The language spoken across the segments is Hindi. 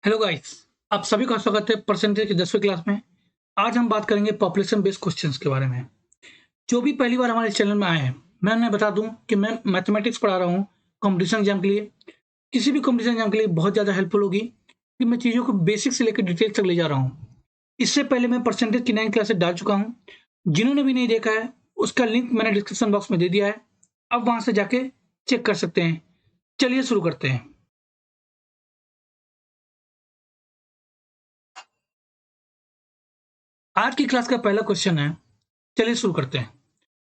हेलो गाइस, आप सभी का स्वागत है परसेंटेज की 10वीं क्लास में। आज हम बात करेंगे पॉपुलेशन बेस्ड क्वेश्चंस के बारे में। जो भी पहली बार हमारे चैनल में आए हैं, मैं उन्हें बता दूं कि मैं मैथमेटिक्स पढ़ा रहा हूं कॉम्पिटिशन एग्जाम के लिए। किसी भी कॉम्पिटिशन एग्जाम के लिए बहुत ज़्यादा हेल्पफुल होगी कि मैं चीज़ों को बेसिक से लेकर डिटेल तक ले जा रहा हूँ। इससे पहले मैं परसेंटेज की 9 क्लासेस डाल चुका हूँ। जिन्होंने भी नहीं देखा है, उसका लिंक मैंने डिस्क्रिप्शन बॉक्स में दे दिया है। अब वहाँ से जाके चेक कर सकते हैं। चलिए शुरू करते हैं। आज की क्लास का पहला क्वेश्चन है, चलिए शुरू करते हैं।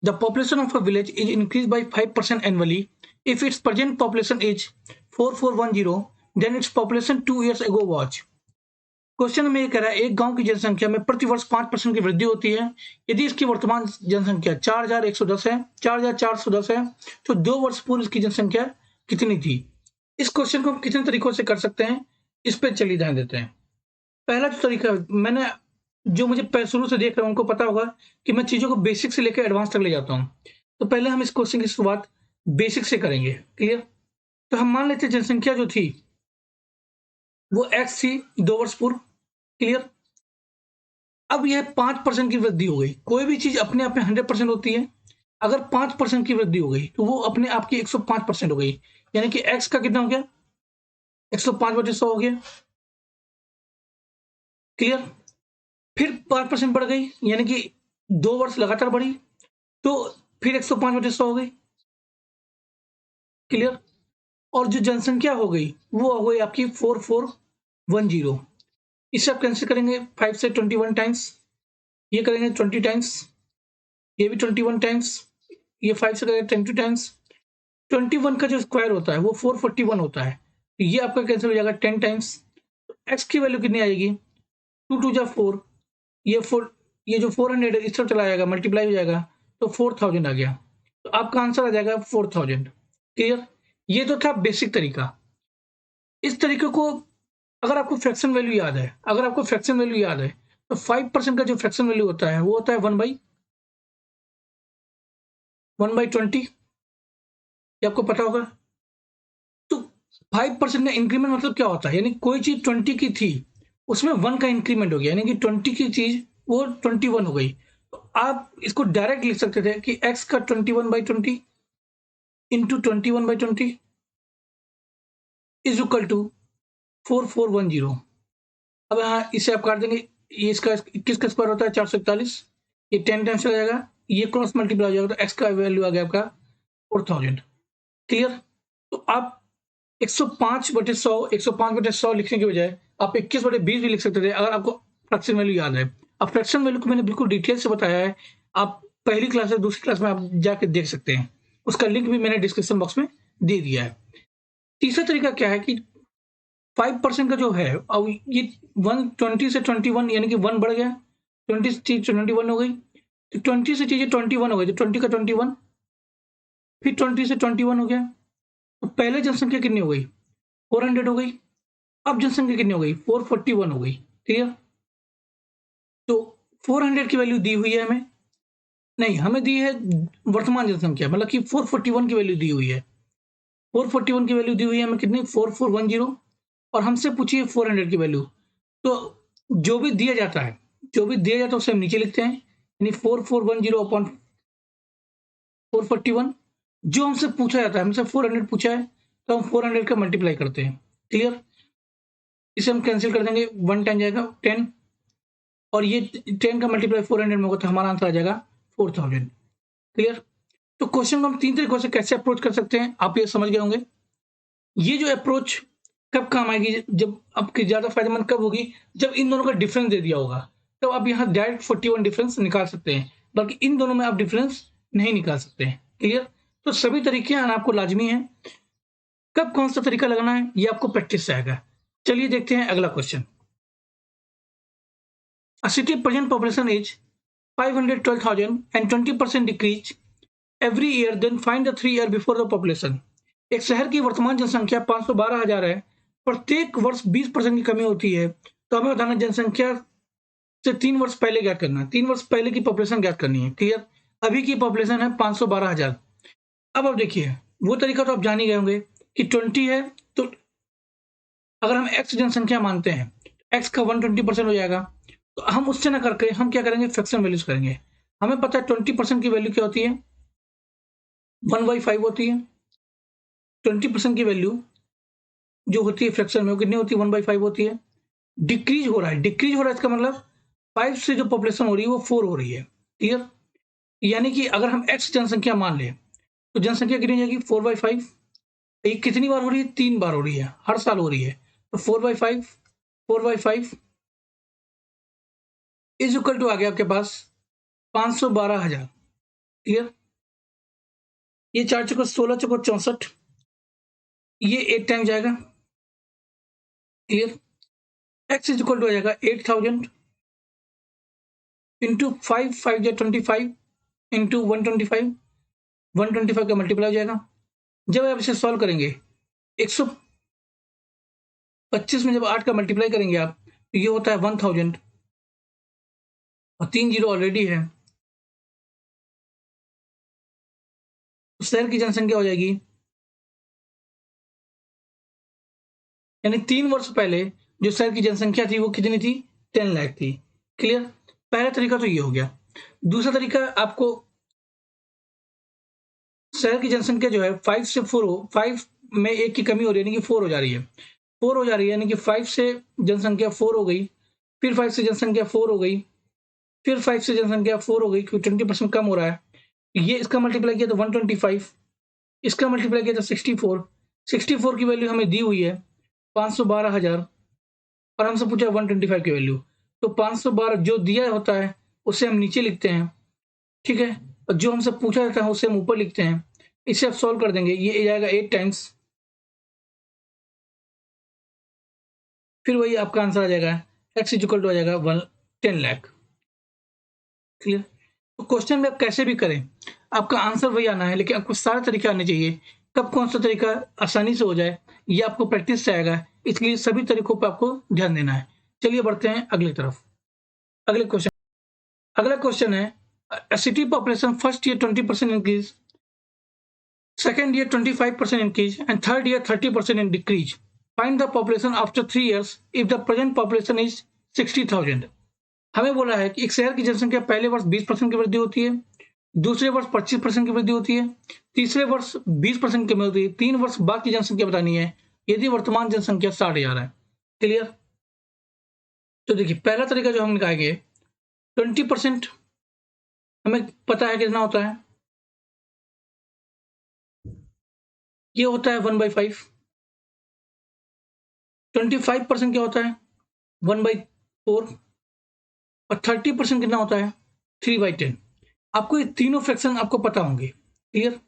The population of a village is increased by 5% annually. If its present population is 4410, then its population 2 years ago was. Question में ये कह रहा है एक गांव की जनसंख्या में प्रतिवर्ष 5% की वृद्धि होती है। यदि इसकी वर्तमान जनसंख्या 4110 है, 4410 है, तो 2 वर्ष पूर्व इसकी जनसंख्या कितनी थी? इस क्वेश्चन को हम कितने तरीकों से कर सकते हैं, इस पे चलिए ध्यान देते हैं। पहला जो तरीका मैंने जो मुझे शुरू से देख रहे हैं उनको पता होगा कि मैं चीज़ों को बेसिक से लेकर एडवांस तक ले जाता हूँ। तो पहले हम इस क्वेश्चन की शुरुआत बेसिक से करेंगे। क्लियर? तो हम मान लेते हैं जनसंख्या जो थी वो एक्स थी 2 वर्ष पूर्व। क्लियर? अब यह 5% की वृद्धि हो गई। कोई भी चीज अपने आप में 100% होती है। अगर 5% की वृद्धि हो गई तो वो अपने आप की 105% हो गई। यानी कि एक्स का कितना हो गया? 105/100 हो गया। क्लियर? फिर 5% बढ़ गई, यानी कि 2 वर्ष लगातार बढ़ी, तो फिर 105/100 हो गई। क्लियर? और जो जनसंख्या हो गई वो हो गई आपकी 4410। इसे आप कैंसिल करेंगे 5 से 21 टाइम्स, ये करेंगे 20 टाइम्स, ये भी 21 टाइम्स, ये 5 से करेंगे 20 टाइम्स। 21 का जो स्क्वायर होता है वो 441 होता है, तो ये आपका कैंसिल हो जाएगा 10 टाइम्स। एक्स की वैल्यू कितनी आएगी? 2 2 जा 4, ये 4, ये जो 400 है इस तरफ चला जाएगा, मल्टीप्लाई हो जाएगा, तो 4000 आ गया। तो आपका आंसर आ जाएगा 4000। क्लियर? ये तो था बेसिक तरीका। इस तरीके को अगर आपको फ्रैक्शन वैल्यू याद है, तो 5% का जो फ्रैक्शन वैल्यू होता है वो होता है 1/20। ये आपको पता होगा। तो 5% का इंक्रीमेंट मतलब क्या होता है? यानी कोई चीज 20 की थी, उसमें 1 का इंक्रीमेंट हो गया, यानी कि 20 की चीज वो 21 हो गई। तो आप इसको डायरेक्ट लिख सकते थे कि x का 21/20 इंटू 21/20 इज इक्वल टू 4410। अब यहाँ इसे आप काट देंगे, ये इसका 21 का स्क्वायर होता है 441, ये 10 टाइम्स हो जाएगा, ये क्रॉस मल्टीप्लाई हो जाएगा, तो एक्स का वैल्यू आ गया आपका 4000। क्लियर? तो आप 105/100, 105/100 लिखने के बजाय आप 21/20 भी लिख सकते थे, अगर आपको फ्रैक्शन वैल्यू याद है। अब फ्रैक्शन वैल्यू को मैंने बिल्कुल डिटेल से बताया है, आप पहली क्लास से दूसरी क्लास में आप जाके देख सकते हैं। उसका लिंक भी मैंने डिस्क्रिप्शन बॉक्स में दे दिया है। तीसरा तरीका क्या है कि 5% का जो है, अब ये 120 से 21, यानी कि 1 बढ़ गया, 20 से चीज 21 हो गई, तो 20 से चीजें 21 हो गई, तो 20 का 21, फिर 20 से 21 हो गया, तो पहले जनसंख्या कितनी हो गई? 400 हो गई। अब जनसंख्या कितनी हो गई? 441 हो गई। क्लियर? तो 400 की वैल्यू दी हुई है हमें, नहीं हमें दी है वर्तमान जनसंख्या, मतलब कि 441 की वैल्यू दी हुई है। 441 की वैल्यू दी हुई है हमें कितनी? 4410, और हमसे पूछिए 400 की वैल्यू। तो जो भी दिया जाता है, उसे हम नीचे लिखते हैं, यानी 4410 अपॉन 441। जो हमसे पूछा जाता है, हमसे 400 पूछा है, तो हम 400 का मल्टीप्लाई करते हैं। क्लियर? इसे हम कैंसिल कर देंगे, 1 टाइम जाएगा 10, और ये 10 का मल्टीप्लाई 400 में होगा, तो हमारा आंसर आ जाएगा 4000। क्लियर? तो क्वेश्चन को हम 3 तरीकों से कैसे अप्रोच कर सकते हैं, आप ये समझ गए होंगे। ये जो अप्रोच कब काम आएगी, जब आपकी ज्यादा फायदेमंद कब होगी? जब इन दोनों का डिफरेंस दे दिया होगा, तब आप यहाँ डायरेक्ट 41 डिफरेंस निकाल सकते हैं, बल्कि इन दोनों में आप डिफरेंस नहीं निकाल सकते हैं। क्लियर? तो सभी तरीके आना आपको लाजमी है। कब कौन सा तरीका लगाना है ये आपको प्रैक्टिस से आएगा। चलिए देखते हैं अगला question. A city present population is 512,000 and 20% decrease every year, then find the 3 year before the population. एक शहर की वर्तमान जनसंख्या 512,000 है, प्रत्येक वर्ष 20% की कमी होती है, तो हमें बताना जनसंख्या से 3 वर्ष पहले ज्ञात करना है, 3 वर्ष पहले की पॉपुलेशन ज्ञात करनी है। क्लियर? अभी की पॉपुलेशन है 512,000। अब आप देखिए, वो तरीका तो आप जान ही गए होंगे कि 20 है तो अगर हम x जनसंख्या मानते हैं, x का 120% हो जाएगा, तो हम उससे ना करके हम क्या करेंगे, फ्रैक्शन वैल्यूज करेंगे। हमें पता है 20% की वैल्यू क्या होती है, 1/5 होती है। 20% की वैल्यू जो होती है फ्रैक्शन में, वो कितनी होती है, 1/5 होती है। डिक्रीज हो रहा है, डिक्रीज हो रहा है, इसका मतलब 5 से जो पॉपुलेशन हो रही है वो 4 हो रही है। क्लियर? यानी कि अगर हम x जनसंख्या मान लें, तो जनसंख्या कितनी हो जाएगी, 4/5। ये कितनी बार हो रही है, 3 बार हो रही है, हर साल हो रही है। तो 4/5 इज इक्वल टू आ गया आपके पास 512,000। क्लियर? ये 4 चौको 16, चौको 64, ये 8 टाइम जाएगा। Clear? x is equal to आ जाएगा 8,000 इंटू 5, 5 या 25 इंटू 125, 125 का मल्टीप्लाई हो जाएगा। जब आप इसे सॉल्व करेंगे, 125 में जब 8 का मल्टीप्लाई करेंगे आप, तो ये होता है 1000 और 3 जीरो ऑलरेडी है। तो शहर की जनसंख्या हो जाएगी, यानी 3 वर्ष पहले जो शहर की जनसंख्या थी वो कितनी थी, 10 लाख थी। क्लियर? पहला तरीका तो ये हो गया। दूसरा तरीका, आपको शहर की जनसंख्या जो है 5 से 4 हो, 5 में 1 की कमी हो रही है, यानी कि 4 हो जा रही है, 4 हो जा रही है, यानी कि 5 से जनसंख्या 4 हो गई, फिर 5 से जनसंख्या 4 हो गई, फिर 5 से जनसंख्या 4 हो गई, क्योंकि 20% कम हो रहा है। ये इसका मल्टीप्लाई किया तो 125, इसका मल्टीप्लाई किया तो 64, 64 की वैल्यू हमें दी हुई है 512,000, और हमसे पूछा 125 की वैल्यू। तो 512 जो दिया होता है उसे हम नीचे लिखते हैं, ठीक है, और जो हमसे पूछा जाता है उसे हम ऊपर लिखते हैं। इसे आप सॉल्व कर देंगे, ये जाएगा 8 टाइम्स, फिर वही आपका आंसर आ जाएगा, x इज इक्वल टू आ जाएगा 10 लाख। क्लियर? तो क्वेश्चन में आप कैसे भी करें, आपका आंसर वही आना है, लेकिन आपको सारे तरीके आने चाहिए। कब कौन सा तरीका आसानी से हो जाए, ये आपको प्रैक्टिस से आएगा, इसलिए सभी तरीकों पर आपको ध्यान देना है। चलिए बढ़ते हैं अगली तरफ। अगले क्वेश्चन, अगला क्वेश्चन है, city population first year 20% increase, second year 25% increase, and third year 30% in decrease. Find the population after 3 years if the present population is 60,000. हमें बोला है कि एक शहर की जनसंख्या पहले वर्ष 20% की वृद्धि होती है, दूसरे वर्ष 25% की वृद्धि होती है, तीसरे वर्ष 20% की वृद्धि होती है, 3 वर्ष बाद की जनसंख्या बतानी है यदि वर्तमान जनसंख्या 60,000 है। क्लियर? तो देखिए, पहला तरीका जो हम निकालेंगे, 20% हमें पता है कितना होता है, ये होता है 1/5। 25% क्या होता है, 1/4, और 30% कितना होता है, 3/10। आपको ये तीनों फ्रैक्शन आपको पता होंगे। क्लियर?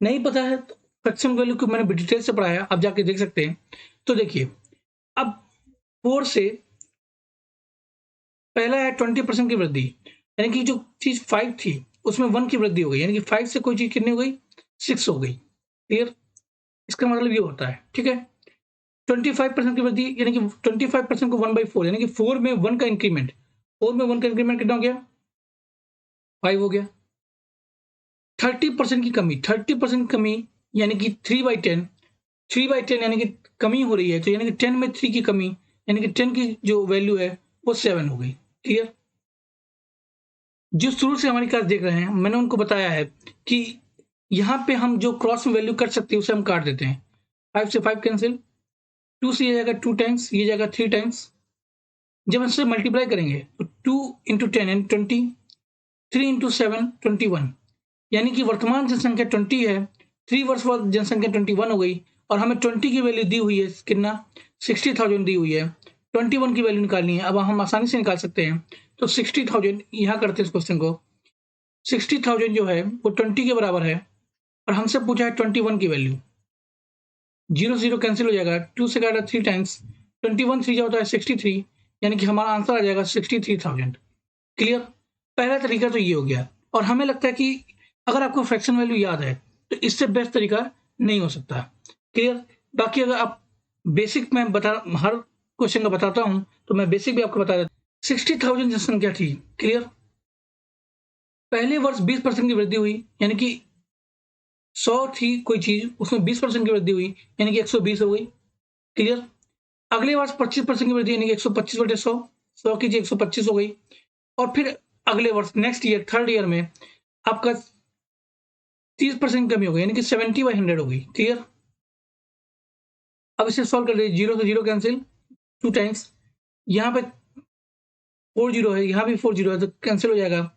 नहीं पता है तो फ्रैक्शन वैल्यू को मैंने डिटेल से पढ़ाया, आप जाके देख सकते हैं। तो देखिए, अब 4 से पहला है 20% की वृद्धि, यानी कि जो चीज 5 थी उसमें 1 की वृद्धि हो गई, यानी कि 5 से कोई चीज कितनी हो गई, 6 हो गई। क्लियर? इसका मतलब ये होता है, ठीक है। 25% की वृद्धि, यानी कि 25% को 1/4, यानी कि 4 में 1 का इंक्रीमेंट, 4 में 1 का इंक्रीमेंट कितना हो गया, 5 हो गया। 30% की कमी, 30% कमी, यानी कि 3/10, 3/10 यानी कि कमी हो रही है, तो यानी कि 10 में 3 की कमी, यानी कि 10 की जो वैल्यू है वो 7 हो गई। क्लियर? जो शुरू से हमारी क्लास देख रहे हैं, मैंने उनको बताया है कि यहाँ पे हम जो क्रॉस में वैल्यू कर सकते हैं उसे हम काट देते हैं। 5 से 5 कैंसिल, 2 से ये जाएगा 2 टाइम्स, ये जाएगा 3 टाइम्स। जब इससे मल्टीप्लाई करेंगे तो 2 इंटू 10 यानी 20, 3 इंटू 7 21, यानी कि वर्तमान जनसंख्या 20 है, 3 वर्ष बाद जनसंख्या 21 हो गई, और हमें 20 की वैल्यू दी हुई है कितना, 60,000 दी हुई है। 21 की वैल्यू निकालनी है, अब हम आसानी से निकाल सकते हैं। तो 60,000 यहाँ करते हैं इस क्वेश्चन को, 60,000 जो है वो 20 के बराबर है, और हमसे पूछा है 21 की वैल्यू। 0 0 कैंसिल हो जाएगा, 2 से काटा 3 टाइम्स, 21 3 होता है 63, यानी कि हमारा आंसर आ जाएगा 63,000। क्लियर? पहला तरीका तो ये हो गया, और हमें लगता है कि अगर आपको फ्रैक्शन वैल्यू याद है तो इससे बेस्ट तरीका नहीं हो सकता। क्लियर? बाकी अगर आप बेसिक में हर क्वेश्चन का बताता हूं, तो मैं बेसिक भी आपको बता देता हूं। 60,000 जनसंख्या थी। क्लियर? पहले वर्ष 20% की वृद्धि हुई, यानी कि 100 थी कोई चीज, उसमें 20% की वृद्धि हुई, यानी कि 120 हो गई। क्लियर? अगले वर्ष 25% की वृद्धि यानी कि 125 बटे 100, 100 कीजिए 125 हो गई। और फिर अगले वर्ष नेक्स्ट ईयर थर्ड ईयर में आपका 30% कमी हो गई यानी कि 70/100 हो गई। क्लियर? अब इसे सॉल्व कर लीजिए, 0 से 0 कैंसिल, 2 टाइम्स, यहाँ पे 4 जीरो है, यहाँ भी 4 जीरो है तो कैंसिल हो जाएगा।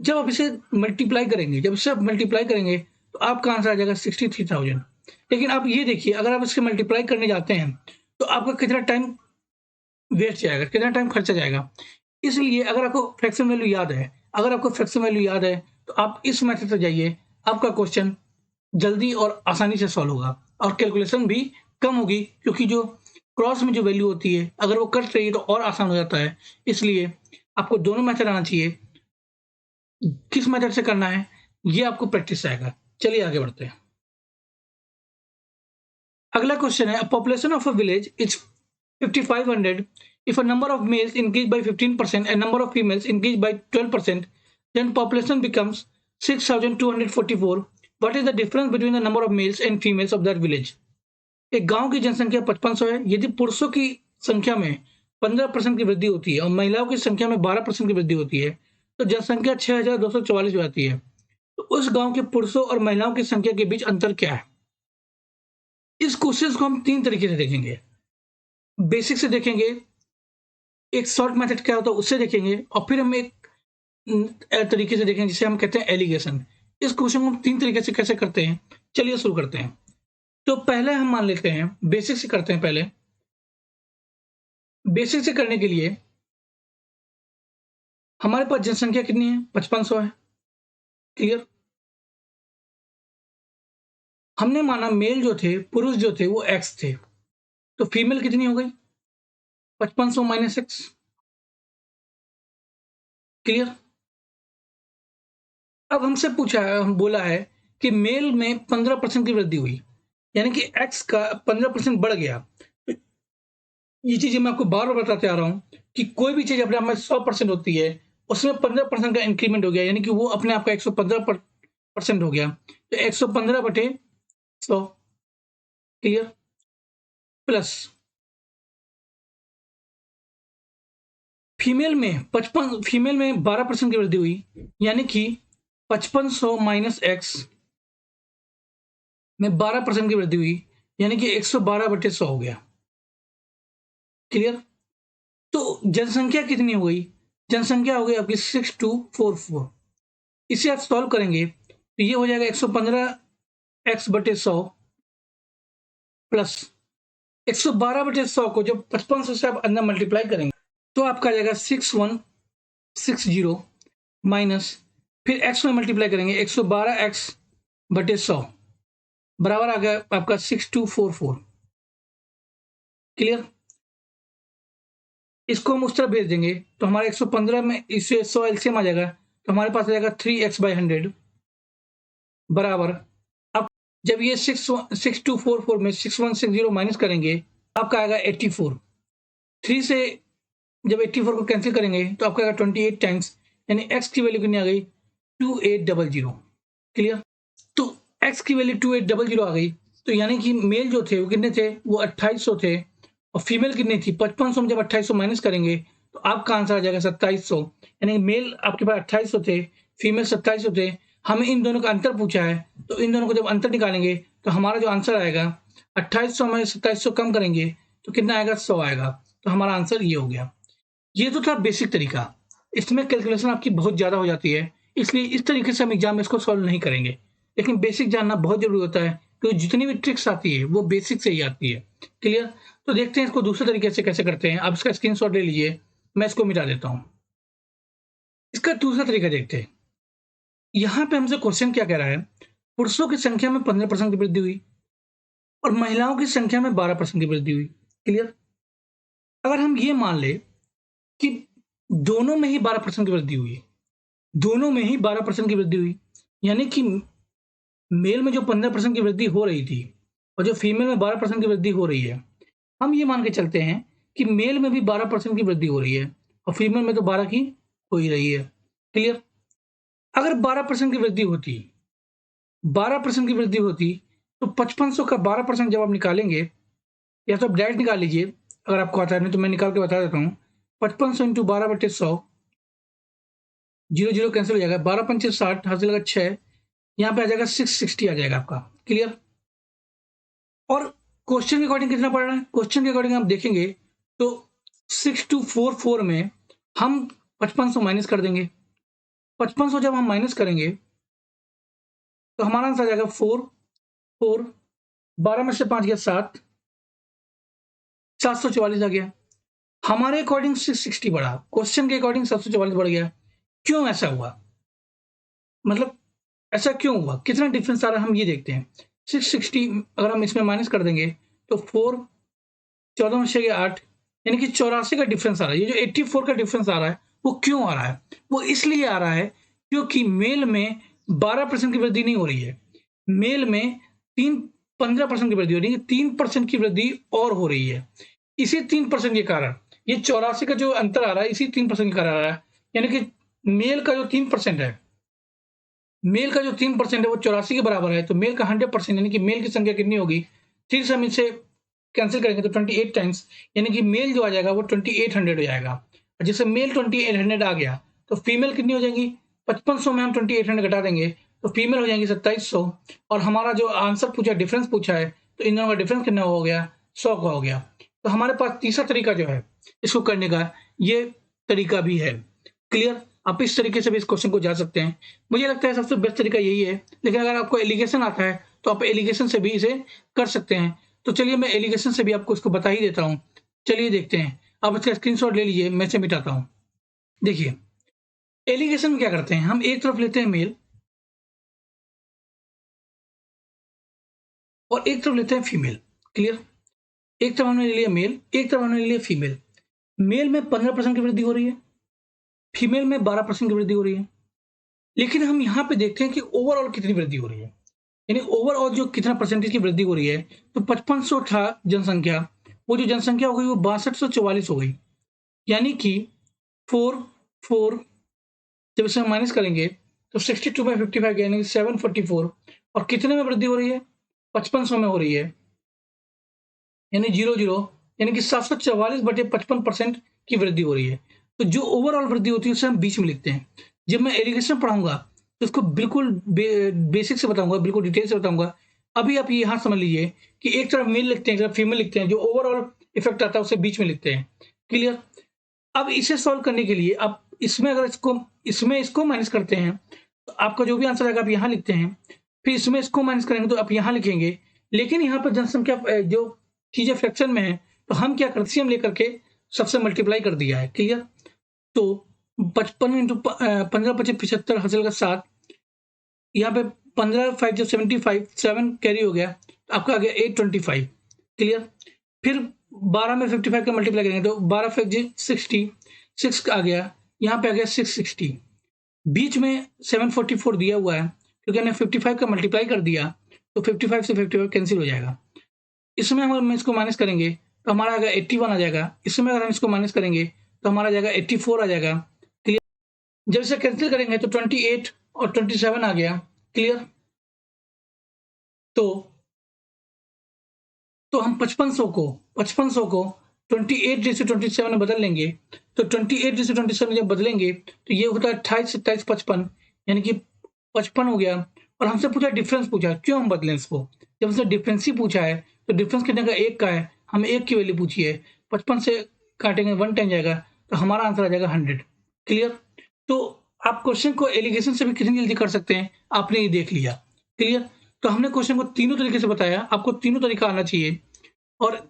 जब आप इसे मल्टीप्लाई करेंगे, जब इसे आप मल्टीप्लाई करेंगे तो आपका आंसर आ जाएगा 63,000। लेकिन आप ये देखिए, अगर आप इसके मल्टीप्लाई करने जाते हैं तो आपका कितना टाइम वेस्ट जाएगा, कितना टाइम खर्चा जाएगा। इसलिए अगर आपको फ्रैक्शन वैल्यू याद है, अगर आपको फ्रैक्शन वैल्यू याद है तो आप इस मेथड से जाइए, आपका क्वेश्चन जल्दी और आसानी से सॉल्व होगा और कैलकुलेशन भी कम होगी, क्योंकि जो क्रॉस में जो वैल्यू होती है अगर वो कट रही है तो और आसान हो जाता है। इसलिए आपको दोनों मेथड आना चाहिए। किस मेथड से करना है ये आपको प्रैक्टिस से आएगा। चलिए आगे बढ़ते हैं। अगला क्वेश्चन है, population of a village is 5500 if a number of males increase by 15% and number of females increase by 12%, then population becomes 6244. What is the difference between the number of males and females of that village? एक गांव की जनसंख्या 5500 है। यदि पुरुषों की संख्या में 15% की वृद्धि होती है और महिलाओं की संख्या में 12% की वृद्धि होती है तो जनसंख्या 6244 हो जाती है। तो उस गांव के पुरुषों और महिलाओं की संख्या के बीच अंतर क्या है? इस क्वेश्चन को हम 3 तरीके से देखेंगे। बेसिक से देखेंगे, एक शॉर्ट मेथड क्या होता है उससे देखेंगे, और फिर हम एक तरीके से देखेंगे जिसे हम कहते हैं एलिगेशन। इस क्वेश्चन को हम 3 तरीके से कैसे करते हैं, चलिए शुरू करते हैं। तो पहले हम मान लेते हैं, बेसिक से करते हैं। पहले बेसिक से करने के लिए हमारे पास जनसंख्या कितनी है? 5500 है। क्लियर? हमने माना मेल जो थे, पुरुष जो थे वो एक्स थे, तो फीमेल कितनी हो गई? 5500 माइनस एक्स। क्लियर? अब हमसे पूछा है, हम बोला है कि मेल में 15% की वृद्धि हुई, यानी कि एक्स का 15% बढ़ गया। ये चीजें मैं आपको बार बार बताते आ रहा हूं कि कोई भी चीज अपने आप में 100% होती है, उसमें 15% का इंक्रीमेंट हो गया, यानी कि वो अपने आप का 115% हो गया, तो 115 बटे 100। क्लियर? प्लस फीमेल में 12% की वृद्धि हुई, यानी कि 5500 माइनस एक्स में 12% की वृद्धि हुई, यानी कि 112 बटे 100 हो गया। क्लियर? तो जनसंख्या कितनी हो गई? जनसंख्या हो गई आपकी 6244। इसे आप सॉल्व करेंगे तो ये हो जाएगा 115 एक्स बटे 100 प्लस 112 बटे 100 को जब 5500 से आप अंदर मल्टीप्लाई करेंगे तो आपका आ जाएगा 6160 माइनस, फिर एक्स में मल्टीप्लाई करेंगे 112 एक्स बटे 100 बराबर आ गया आपका 6244। क्लियर? इसको हम उस तरफ भेज देंगे तो हमारे 115 में इससे 100 एलसीएम आ जाएगा, तो हमारे पास आ जाएगा 3x/100 बराबर। अब जब ये 6244 में 6160 माइनस करेंगे आपका आएगा 84। 3 से जब 84 को कैंसिल करेंगे तो आपका आएगा 28 टाइम्स, यानी x की वैल्यू कितनी आ गई? 2800। क्लियर? तो x की वैल्यू 2800 आ गई, तो यानी कि मेल जो थे वो कितने थे? वो 2800 थे, और फीमेल कितनी थी? 5500 में जब 2800 माइनस करेंगे तो आपका आंसर आ जाएगा 2700, यानी मेल आपके पास 2800 थे, फीमेल 2700 थे। हमें इन दोनों का अंतर पूछा है, तो इन दोनों को जब अंतर निकालेंगे तो हमारा जो आंसर आएगा 2800 में 2700 कम करेंगे तो कितना आएगा? 100 आएगा। तो हमारा आंसर ये हो गया। ये तो था बेसिक तरीका, इसमें कैलकुलेशन आपकी बहुत ज़्यादा हो जाती है, इसलिए इस तरीके से हम एग्जाम में इसको सॉल्व नहीं करेंगे। लेकिन बेसिक जानना बहुत जरूरी होता है, क्योंकि जितनी भी ट्रिक्स आती है वो बेसिक से ही आती है। क्लियर? तो देखते हैं इसको दूसरे तरीके से कैसे करते हैं। आप इसका स्क्रीनशॉट ले लीजिए, मैं इसको मिटा देता हूँ। इसका दूसरा तरीका देखते हैं। यहाँ पे हमसे क्वेश्चन क्या कह रहा है? पुरुषों की संख्या में 15% की वृद्धि हुई और महिलाओं की संख्या में 12% की वृद्धि हुई। क्लियर? अगर हम ये मान ले कि दोनों में ही 12% की वृद्धि हुई, दोनों में ही 12% की वृद्धि हुई, यानी कि मेल में जो 15% की वृद्धि हो रही थी और जो फीमेल में 12% की वृद्धि हो रही है, हम ये मान के चलते हैं कि मेल में भी 12% की वृद्धि हो रही है और फीमेल में तो 12 की हो ही रही है। क्लियर? अगर 12% की वृद्धि होती, 12% की वृद्धि होती तो 5500 का 12% जब आप निकालेंगे, या तो आप डायरेक्ट निकाल लीजिए, अगर आपको आता है, नहीं तो मैं निकाल के बता देता हूँ। 5500 इंटू 12/100, 0 कैंसिल हो जाएगा, 12 पंचे 60, हाथ से लगा 6, यहाँ पे आ जाएगा 660 आ जाएगा आपका। क्लियर? और क्वेश्चन के अकॉर्डिंग कितना पड़ रहा है? क्वेश्चन के अकॉर्डिंग आप देखेंगे तो 6244 में हम 5500 माइनस कर देंगे। 5500 जब हम माइनस करेंगे तो हमारा आंसर आ जाएगा 4, 12 में से 5 गया 7, 744 आ गया। हमारे अकॉर्डिंग 660 बढ़ा, क्वेश्चन के अकॉर्डिंग 744 बढ़ गया। क्यों ऐसा हुआ? मतलब ऐसा क्यों हुआ? कितना डिफरेंस आ रहा है हम ये देखते हैं। 660 अगर हम इसमें माइनस कर देंगे तो 4, 14 में 6 गया 8, यानी कि 84 का डिफरेंस आ रहा है। ये जो 84 का डिफरेंस आ रहा है वो क्यों आ रहा है? वो इसलिए आ रहा है क्योंकि मेल में 12% की वृद्धि नहीं हो रही है, मेल में 15% की वृद्धि हो रही है, 3% की वृद्धि और हो रही है। इसी 3% के कारण ये 84 का जो अंतर आ रहा है, इसी 3% के कारण आ रहा है। यानी कि मेल का जो 3% है, मेल का जो 3% है वो 84 के बराबर है, तो मेल का 100% यानी कि मेल की संख्या कितनी होगी? 3 से हम इसे कैंसिल करेंगे तो 28 टाइम्स, यानी कि मेल जो आ जाएगा वो 2800 हो जाएगा। जैसे मेल 2800 आ गया तो फीमेल कितनी हो जाएगी? 5500 में हम 2800 घटा देंगे तो फीमेल हो जाएंगी 2700। और हमारा जो आंसर पूछा, डिफरेंस पूछा है, तो इन दोनों का डिफरेंस कितना हो गया? 100 का हो गया। तो हमारे पास तीसरा तरीका जो है इसको करने का, ये तरीका भी है। क्लियर? आप इस तरीके से भी इस क्वेश्चन को जा सकते हैं। मुझे लगता है सबसे बेस्ट तरीका यही है, लेकिन अगर आपको एलिगेशन आता है तो आप एलिगेशन से भी इसे कर सकते हैं। तो चलिए मैं एलिगेशन से भी आपको इसको बता ही देता हूँ। चलिए देखते हैं, आप इसका स्क्रीनशॉट ले लीजिए, मैं इसे मिटाता हूँ। देखिए एलिगेशन में क्या करते हैं, हम एक तरफ लेते हैं मेल और एक तरफ लेते हैं फीमेल। क्लियर? एक तरफ हमने ले लिया मेल, एक तरफ हमने ले लिया फीमेल। मेल में 15% की वृद्धि हो रही है, फीमेल में 12% की वृद्धि हो रही है। लेकिन हम यहाँ पे देखते हैं कि ओवरऑल कितनी वृद्धि हो रही है, यानी ओवरऑल जो कितना परसेंटेज की वृद्धि हो रही है। तो 5500 था जनसंख्या, वो जो जनसंख्या हो गई वो 6244 हो गई। यानी कि 4 जब इसे हम माइनस करेंगे तो 62/55 यानी कि 744। और कितने में वृद्धि हो रही है? 5500 में हो रही है, यानी 00, यानी कि 744/55% की वृद्धि हो रही है। तो जो ओवरऑल वृद्धि होती है उसे हम बीच में लिखते हैं। जब मैं एलिगेशन पढ़ाऊंगा तो इसको बिल्कुल बेसिक से बताऊंगा, बिल्कुल डिटेल से बताऊंगा। अभी आप यहाँ समझ लीजिए कि एक तरफ मेल लिखते हैं, एक तरफ फीमेल लिखते हैं, जो ओवरऑल इफेक्ट आता है उसे बीच में लिखते हैं। क्लियर? अब इसे सॉल्व करने के लिए आप इसमें अगर इसको माइनस करते हैं तो आपका जो भी आंसर आएगा आप यहाँ लिखते हैं, फिर इसमें इसको माइनस करेंगे तो आप यहाँ लिखेंगे। लेकिन यहाँ पर जनसंख्या जो चीजें फ्रैक्शन में है तो हम क्या करते हैं, लेकर के सबसे मल्टीप्लाई कर दिया है। क्लियर? तो 55 इंटू 15 25 75 हासिल का 7, यहाँ पे 15 5 जो 75, 7 कैरी हो गया तो आपका आ गया 825। क्लियर? फिर 12 में 55 का मल्टीप्लाई करेंगे तो 12 5 जी 60, 6 आ गया, यहाँ पे आ गया 660। बीच में 744 दिया हुआ है क्योंकि हमने 55 का मल्टीप्लाई कर दिया, तो 55 से 55 कैंसिल हो जाएगा। इसमें हम इसको माइनस करेंगे तो हमारा आएगा 81 आ जाएगा। इसमें अगर हम इसको माइनस करेंगे तो हमारा जाएगा 84 आ जाएगा। क्लियर? जब इसे कैंसिल करेंगे तो 28 और 27 आ गया। क्लियर? तो हम 5500 को 28 से 27 में बदल लेंगे। तो 28 से 27 जब बदलेंगे तो ये होता है 28 27 55, यानी कि 55 हो गया। और हमसे पूछा डिफरेंस, पूछा क्यों हम बदलें इसको। जब हमसे डिफरेंस ही पूछा है तो डिफरेंस कितने का? 1 का है, हमें 1 की वैल्यू पूछी है। 55 से काटेंगे 1 टाइम जाएगा तो हमारा आंसर आ जाएगा 100। क्लियर? तो आप क्वेश्चन को एलिगेशन से भी कितनी जल्दी कर सकते हैं आपने ये देख लिया। क्लियर? तो हमने क्वेश्चन को तीनों तरीके से बताया, आपको तीनों तरीका आना चाहिए। और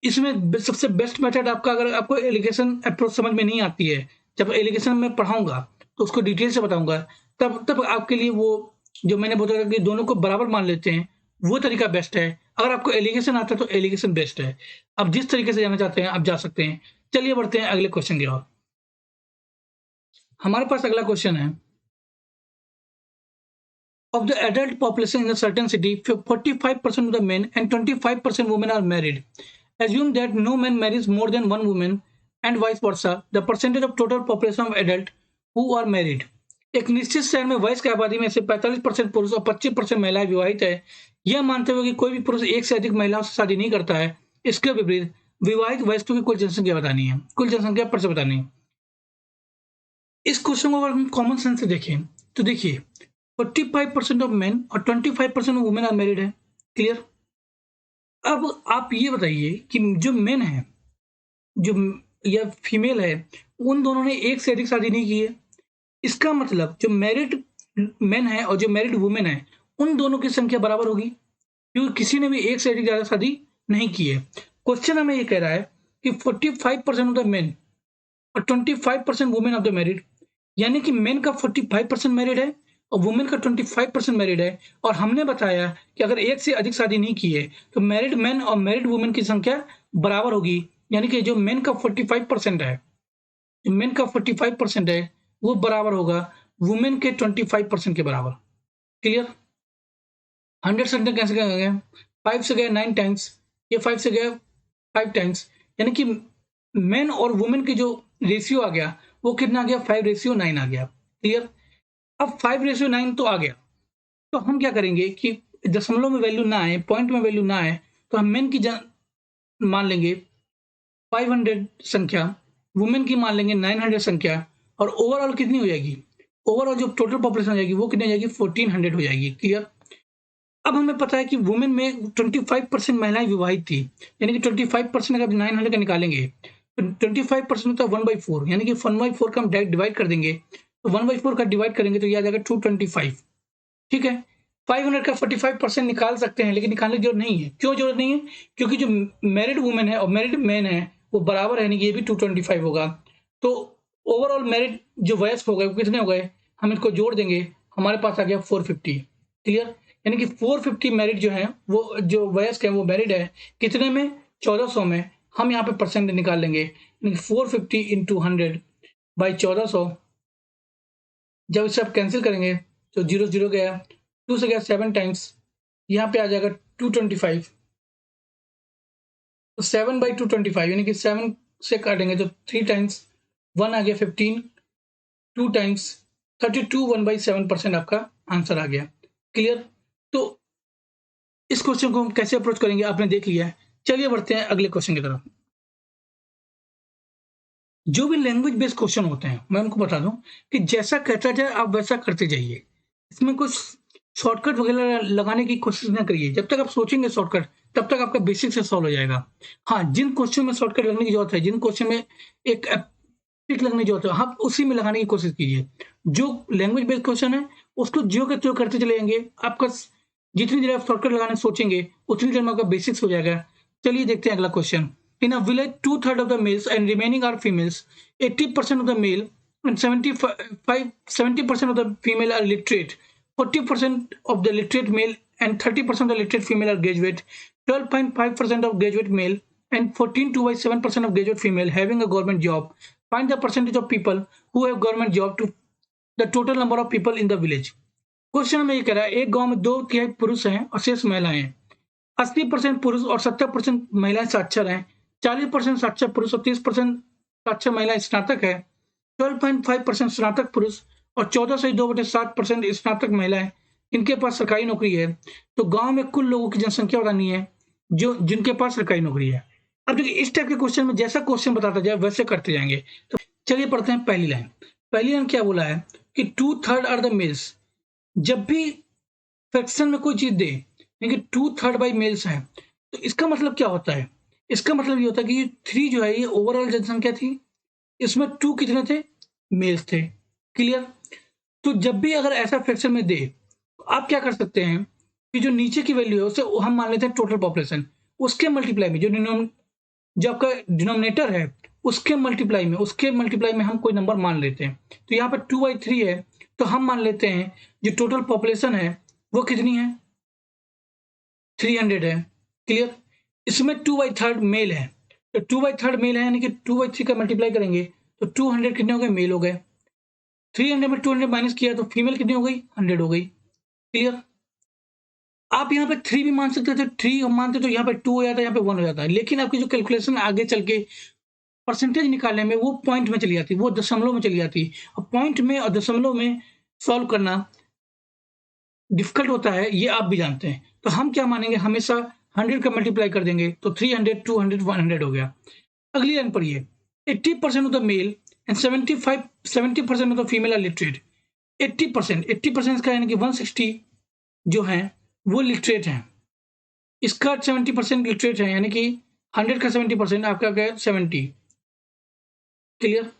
इसमें सबसे बेस्ट मेथड आपका, अगर आपको एलिगेशन अप्रोच समझ में नहीं आती है, जब एलिगेशन में पढ़ाऊंगा तो उसको डिटेल से बताऊंगा, तब आपके लिए वो जो मैंने बताया कि दोनों को बराबर मान लेते हैं, वो तरीका बेस्ट है। अगर आपको एलिगेशन आता है तो एलिगेशन बेस्ट है। आप जिस तरीके से जाना चाहते हैं आप जा सकते हैं। चलिए बढ़ते हैं अगले क्वेश्चन की ओर। हमारे पास अगला क्वेश्चन है, of the adult population in a certain city, 45% of the men and 25% women are married. Assume that no man marries more than one woman and vice versa. The percentage of total population of adult who are married. एक निश्चित शहर में वयस्क आबादी में से 45% पुरुष और 25% महिलाएं विवाहित है, यह मानते हुए कि कोई भी पुरुष एक से अधिक महिलाओं से शादी नहीं करता है। इसके विपरीत विवाहित वयस्कों की कुल जनसंख्या बतानी है, कुल जनसंख्या पर से बतानी है। इस क्वेश्चन को अगर हम कॉमन सेंस से देखें तो देखिए 45% ऑफ मेन और 25% ऑफ वुमेन आर मैरिड है। क्लियर? अब आप ये बताइए कि जो मेन है, जो या फीमेल है, उन दोनों ने एक से अधिक शादी नहीं की है। इसका मतलब जो मैरिड मेन है और जो मैरिड वुमेन है, उन दोनों की संख्या बराबर होगी, क्योंकि किसी ने भी एक से अधिक ज़्यादा शादी नहीं की है। क्वेश्चन हमें ये कह रहा है कि 45% ऑफ द मेन और 25% वुमेन ऑफ द मैरिड, यानी कि मेन का 45% मैरिड है और वुमेन का 25% मैरिड है। और हमने बताया कि अगर एक से अधिक शादी नहीं की है तो मैरिड मेन और मैरिड वुमेन की संख्या बराबर होगी, यानी कि जो मेन का 45% है, जो मेन का 45% है वो बराबर होगा वुमेन के 25% के बराबर। क्लियर? 100 से 100 कैसे गए? 5 से गए 9 टाइम्स, ये 5 से गए 5 टाइम्स, यानी कि मेन और वुमेन की जो रेशियो आ गया वो कितना आ गया? 5:9 आ गया। क्लियर? अब 5:9 तो आ गया, तो हम क्या करेंगे कि दशमलव में वैल्यू ना आए, पॉइंट में वैल्यू ना आए, तो हम मेन की मान लेंगे 500 संख्या, वुमेन की मान लेंगे 900 संख्या, और ओवरऑल कितनी हो जाएगी? ओवरऑल जो टोटल पॉपुलेशन हो जाएगी वो कितनी हो जाएगी? 1400 हो जाएगी। क्लियर? अब हमें पता है कि वुमेन में 25% महिलाएं विवाहित थी, यानी कि 25% अगर 900 का निकालेंगे तो 25% होता है 1/4, यानी कि 1/4 का हम डिवाइड कर देंगे, तो 1/4 का डिवाइड करेंगे तो ये आ जाएगा 225। ठीक है? 500 का 45% निकाल सकते हैं, लेकिन निकालने की जरूरत नहीं है। क्यों जरूरत नहीं है? क्योंकि जो मैरिड वुमेन है और मैरिड मैन है वो बराबर है, यानी कि ये भी 225 होगा। तो ओवरऑल मैरिड जो वयस्क हो गए वो कितने हो गए? हम इनको जोड़ देंगे, हमारे पास आ गया 450। क्लियर? यानी कि 450 मैरिड जो है, वो जो वयस्क है वो मैरिड है कितने में? 1400 में। हम यहाँ पे परसेंट निकाल लेंगे, 450 इंटू 100/1400। जब इसे आप कैंसिल करेंगे तो 0 0 गया, 2 से गया 7 टाइम्स, यहाँ पे आ जाएगा 225। तो 7/225, यानी कि 7 से काटेंगे तो 3 टाइम्स, 1 आ गया 15, 2 टाइम्स 32, 1/7% आपका आंसर आ गया। क्लियर? तो इस क्वेश्चन को हम कैसे अप्रोच करेंगे आपने देख लिया है। चलिए बढ़ते हैं अगले क्वेश्चन की तरफ। जो भी लैंग्वेज बेस्ड क्वेश्चन होते हैं, मैं उनको बता दूं कि जैसा कहता जाए आप वैसा करते जाइए। इसमें कुछ शॉर्टकट वगैरह लगाने की कोशिश ना करिए। जब तक आप सोचेंगे शॉर्टकट, तब तक आपका बेसिक से सॉल्व हो जाएगा। हाँ, जिन क्वेश्चन में शॉर्टकट लगने की जरूरत है, जिन क्वेश्चन में एक टिक लगने की जरूरत है, आप उसी में लगाने की कोशिश कीजिए। जो लैंग्वेज बेस्ड क्वेश्चन है उसको ज्यो के त्यों करते चले जाएंगे। आपका जितनी देर आप शॉर्टकट लगाने सोचेंगे उतनी देर में आपका बेसिक्स हो जाएगा। चलिए देखते हैं अगला question. In a village, 2/3 of the males and remaining are females. 80% of the male and 70% of the female are literate. 40% of the literate male and 30% of the literate female are graduate. 12.5% of graduate male and 14.7% of graduate female having a government job. Find the percentage of people who have government job to the total number of people in the village. Question में ये कह रहा है एक गांव में 2/3 पुरुष हैं और शेष महिलाएं हैं। 80% पुरुष और 70% महिलाएं साक्षर हैं। 40% साक्षर पुरुष और 30% साक्षर महिलाएं स्नातक है। 12.5% स्नातक पुरुष और 14.2/7% स्नातक महिलाएं, इनके पास सरकारी नौकरी है। तो गांव में कुल लोगों की जनसंख्या बतानी है जो जिनके पास सरकारी नौकरी है। अब देखिए इस टाइप के क्वेश्चन में जैसा क्वेश्चन बताता जाए वैसे करते जाएंगे। तो चलिए पढ़ते हैं पहली लाइन। पहली लाइन क्या बोला है कि 2/3 आर द मेल्स। जब भी फ्रैक्शन में कोई चीज दे, यानी कि 2/3 बाई मेल्स है, तो इसका मतलब क्या होता है? इसका मतलब ये होता है कि 3 जो है ये ओवरऑल जनसंख्या थी, इसमें 2 कितने थे? मेल्स थे। क्लियर? तो जब भी अगर ऐसा फ्रैक्शन में दे तो आप क्या कर सकते हैं कि जो नीचे की वैल्यू है उसे हम मान लेते हैं टोटल पॉपुलेशन, उसके मल्टीप्लाई में जो आपका डिनोमिनेटर है उसके मल्टीप्लाई में हम कोई नंबर मान लेते हैं। तो यहाँ पर 2/3 है, तो हम मान लेते हैं जो टोटल पॉपुलेशन है वो कितनी है? 300 है। क्लियर? इसमें 2/3 मेल है, तो 2/3 मेल है, यानी कि 2/3 का मल्टीप्लाई करेंगे तो 200 कितने हो गए? मेल हो गए। 300 में 200 माइनस किया तो फीमेल कितनी हो गई? 100 हो गई। क्लियर? आप यहाँ पे 3 भी मान सकते थे, 3 हम मानते तो यहाँ पे 2 हो जाता है, यहाँ पे 1 हो जाता है। लेकिन आपकी जो कैलकुलेशन आगे चल के परसेंटेज निकालने में वो पॉइंट में चली जाती, वो दशमलव में चली जाती। और पॉइंट में और दशमलव में सॉल्व करना डिफिकल्ट होता है, ये आप भी जानते हैं। तो हम क्या मानेंगे? हमेशा 100 का मल्टीप्लाई कर देंगे तो 300, 200, 100 हो गया। अगली लाइन पढ़िए, 80% of the male and 70% of the female are literate. 80% का यानी कि 160 जो हैं वो लिटरेट हैं, इसका 70% लिटरेट है, यानी कि 100 का 70% आपका क्या है 70। क्लियर।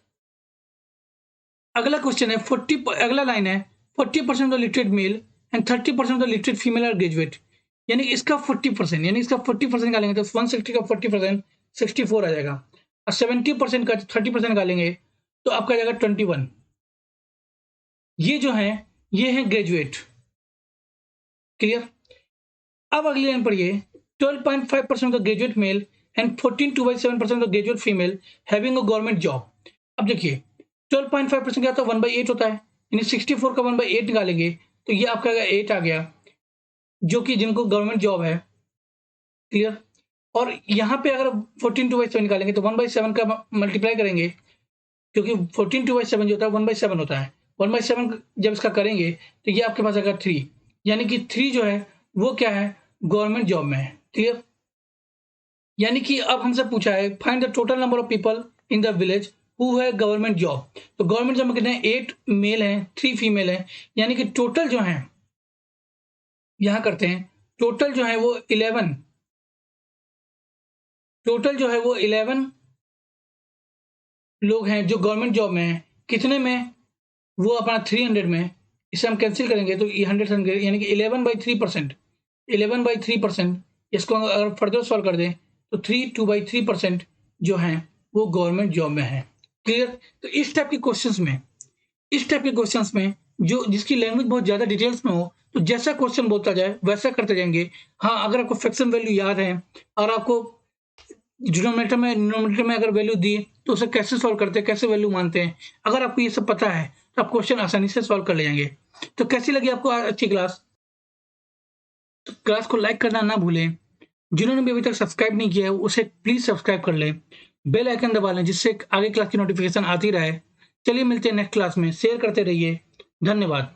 अगला क्वेश्चन है 40, अगला लाइन है 40% of the literate male and 30% of the literate female are graduate, यानी इसका 40%, यानी इसका 40% निकालेंगे तो 160 का 40% 64 आ जाएगा, और 70% का 30% निकालेंगे तो आपका जाएगा 21। ये जो है ये है ग्रेजुएट। क्लियर। अब अगली लाइन पढ़िए, 12.5% of the graduate male and 14.7% of graduate female having a government job. अब देखिए 12.5% क्या होता है 1/8 होता है, यानी 64 का 1/8 निकालेंगे तो ये आपका 8 आ गया, जो कि जिनको गवर्नमेंट जॉब है। क्लियर। और यहाँ पे अगर 14/7 निकालेंगे तो 1/7 का मल्टीप्लाई करेंगे, क्योंकि 14/7 जो होता है 1/7 होता है। 1/7 जब इसका करेंगे तो ये आपके पास आएगा 3, यानी कि 3 जो है वो क्या है गवर्नमेंट जॉब में है। क्लियर। यानी कि अब हमसे पूछा है find the total number of people in the village who है गवर्नमेंट जॉब। तो गवर्नमेंट जॉब में कितने हैं 8 मेल हैं 3 फीमेल हैं, यानी कि टोटल जो है यहां करते हैं, टोटल जो है वो 11, टोटल जो है वो 11 लोग हैं जो गवर्नमेंट जॉब में हैं। कितने में, वो अपना 300 में, इसे हम कैंसिल करेंगे तो ये 100 यानी कि 11/3%, 11/3%। इसको अगर फर्दर सॉल्व कर दें तो 2/3% जो हैं वो गवर्नमेंट जॉब में है। क्लियर। तो इस टाइप के क्वेश्चंस में, इस टाइप के क्वेश्चंस में जो जिसकी लैंग्वेज बहुत ज़्यादा डिटेल्स में हो, तो जैसा क्वेश्चन बोलता जाए वैसा करते जाएंगे। हाँ, अगर आपको फ्रैक्शन वैल्यू याद है और आपको डिनोमिनेटर में अगर वैल्यू दी तो उसे कैसे सॉल्व करते हैं, कैसे वैल्यू मानते हैं, अगर आपको ये सब पता है तो आप क्वेश्चन आसानी से सॉल्व कर ले जाएंगे। तो कैसी लगी आपको आज अच्छी क्लास? तो क्लास को लाइक करना ना भूलें। जिन्होंने भी अभी तक सब्सक्राइब नहीं किया है उसे प्लीज सब्सक्राइब कर लें, बेल आइकन दबा लें जिससे आगे क्लास की नोटिफिकेशन आती रहे। चलिए मिलते हैं नेक्स्ट क्लास में, शेयर करते रहिए। धन्यवाद।